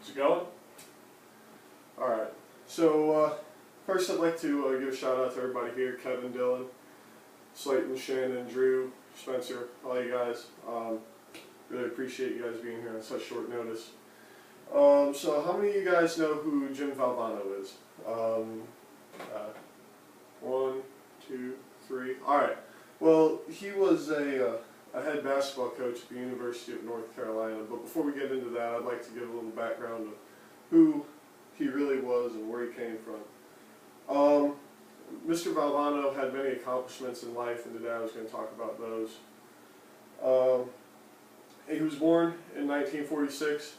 Is it going? Alright, so first I'd like to give a shout out to everybody here, Kevin, Dylan, Slayton, Shannon, Drew, Spencer, all you guys. Really appreciate you guys being here on such short notice. So how many of you guys know who Jim Valvano is? One, two, three. Alright, well, he was a head basketball coach at the University of North Carolina, but before we get into that, I'd like to give a little background of who he really was and where he came from. Mr. Valvano had many accomplishments in life, and today I was going to talk about those. He was born in 1946.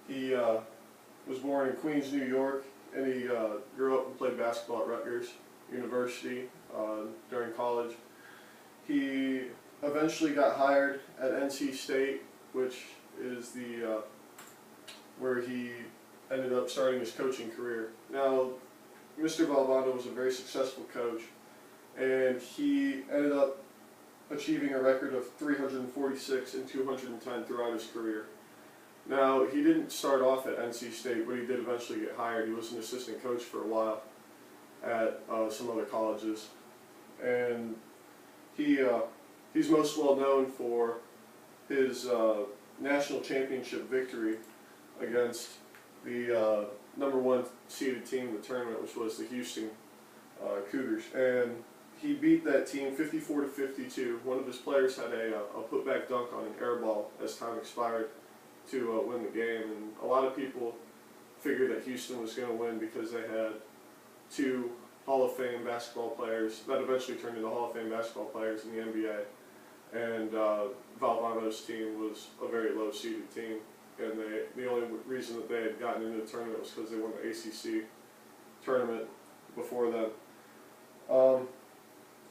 He was born in Queens, New York, and he grew up and played basketball at Rutgers University during college. He eventually got hired at NC State, which is the where he ended up starting his coaching career. Now, Mr. Valvano was a very successful coach, and he ended up achieving a record of 346 and 210 throughout his career. Now, he didn't start off at NC State, but he did eventually get hired. He was an assistant coach for a while at some other colleges, and he's most well known for his national championship victory against the #1 seeded team in the tournament, which was the Houston Cougars, and he beat that team 54-52. One of his players had a putback dunk on an air ball as time expired to win the game, and a lot of people figured that Houston was going to win because they had two Hall of Fame basketball players that eventually turned into Hall of Fame basketball players in the NBA, and Valvano's team was a very low seeded team, and the only reason that they had gotten into the tournament was because they won the ACC tournament before then.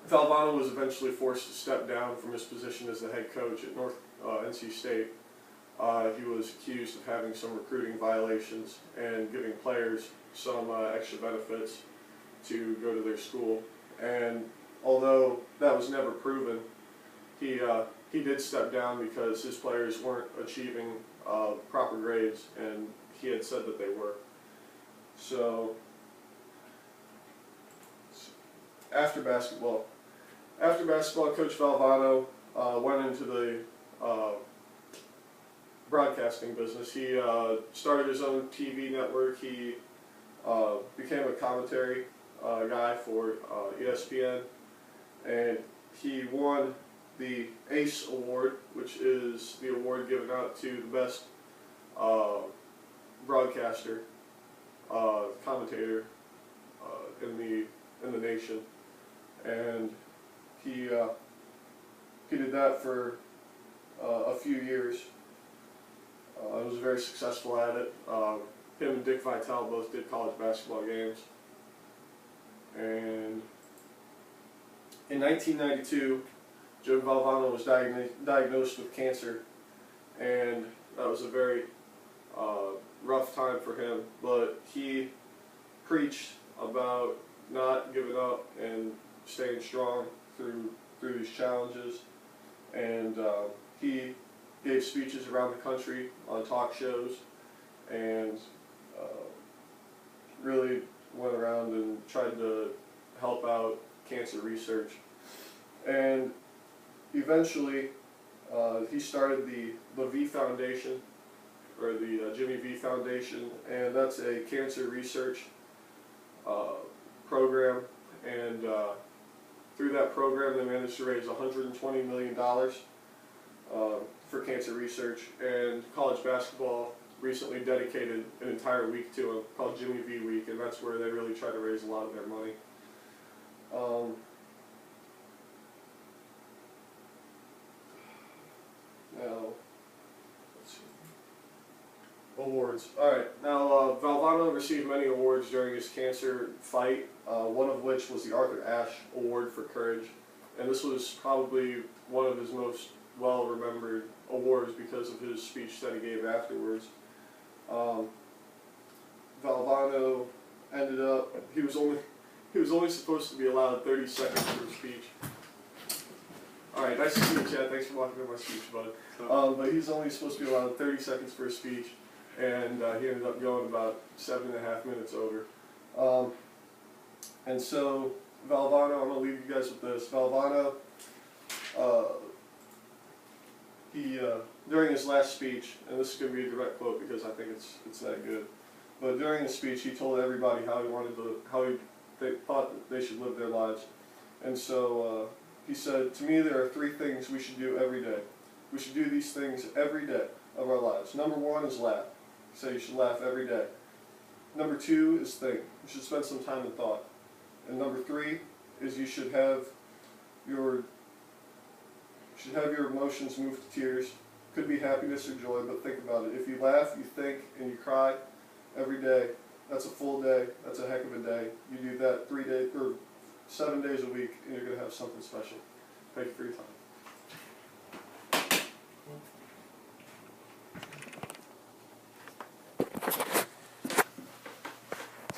Valvano was eventually forced to step down from his position as the head coach at NC State. He was accused of having some recruiting violations and giving players some extra benefits to go to their school. And although that was never proven, he did step down because his players weren't achieving proper grades, and he had said that they were. So after basketball, Coach Valvano went into the broadcasting business. He started his own TV network. He became a commentary guy for ESPN, and he won the ACE Award, which is the award given out to the best broadcaster, commentator in the nation, and he did that for a few years. He was very successful at it. Him and Dick Vitale both did college basketball games. And in 1992, Jim Valvano was diagnosed with cancer, and that was a very rough time for him. But he preached about not giving up and staying strong through these challenges, and he gave speeches around the country on talk shows, and really went around and tried to help out cancer research. And eventually he started the V Foundation, or the Jimmy V Foundation, and that's a cancer research program, and through that program they managed to raise $120 million for cancer research, and college basketball recently dedicated an entire week to it called Jimmy V Week, and that's where they really try to raise a lot of their money. Now, let's see. Awards. Alright, now Valvano received many awards during his cancer fight, one of which was the Arthur Ashe Award for Courage, and this was probably one of his most well-remembered awards because of his speech that he gave afterwards. Valvano ended up, he was only supposed to be allowed 30 seconds for his speech, All right, nice to see you, Chad. Thanks for walking through my speech, bud. But he's only supposed to be allowed 30 seconds for a speech, and he ended up going about 7.5 minutes over. And so, Valvano, I'm going to leave you guys with this. Valvano, during his last speech, and this is going to be a direct quote because I think it's that good, but during his speech he told everybody how they thought that they should live their lives. And so he said, to me there are 3 things we should do every day. We should do these things every day of our lives. Number 1 is laugh. He said you should laugh every day. Number 2 is think. You should spend some time in thought. And number 3 is you should have your emotions move to tears. Could be happiness or joy, but think about it. If you laugh, you think, and you cry every day, that's a full day. That's a heck of a day. You do that 3 days or 7 days a week, and you're going to have something special. Thank you for your time.